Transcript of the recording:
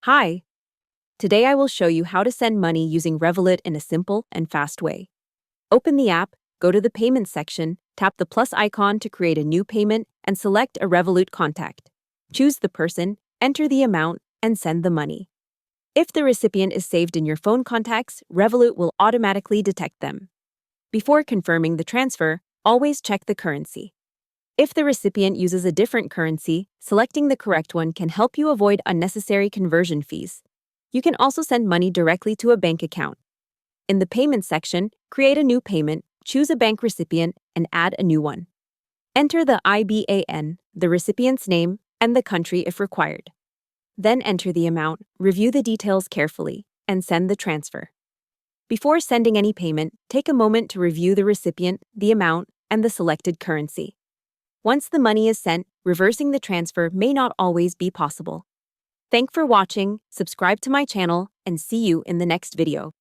Hi, today I will show you how to send money using Revolut in a simple and fast way. Open the app, go to the Payments section, tap the plus icon to create a new payment, and select a Revolut contact. Choose the person, enter the amount, and send the money. If the recipient is saved in your phone contacts, Revolut will automatically detect them. Before confirming the transfer, always check the currency. If the recipient uses a different currency, selecting the correct one can help you avoid unnecessary conversion fees. You can also send money directly to a bank account. In the Payments section, create a new payment, choose a bank recipient, and add a new one. Enter the IBAN, the recipient's name, and the country if required. Then enter the amount, review the details carefully, and send the transfer. Before sending any payment, take a moment to review the recipient, the amount, and the selected currency. Once the money is sent, reversing the transfer may not always be possible. Thanks for watching, subscribe to my channel, and see you in the next video.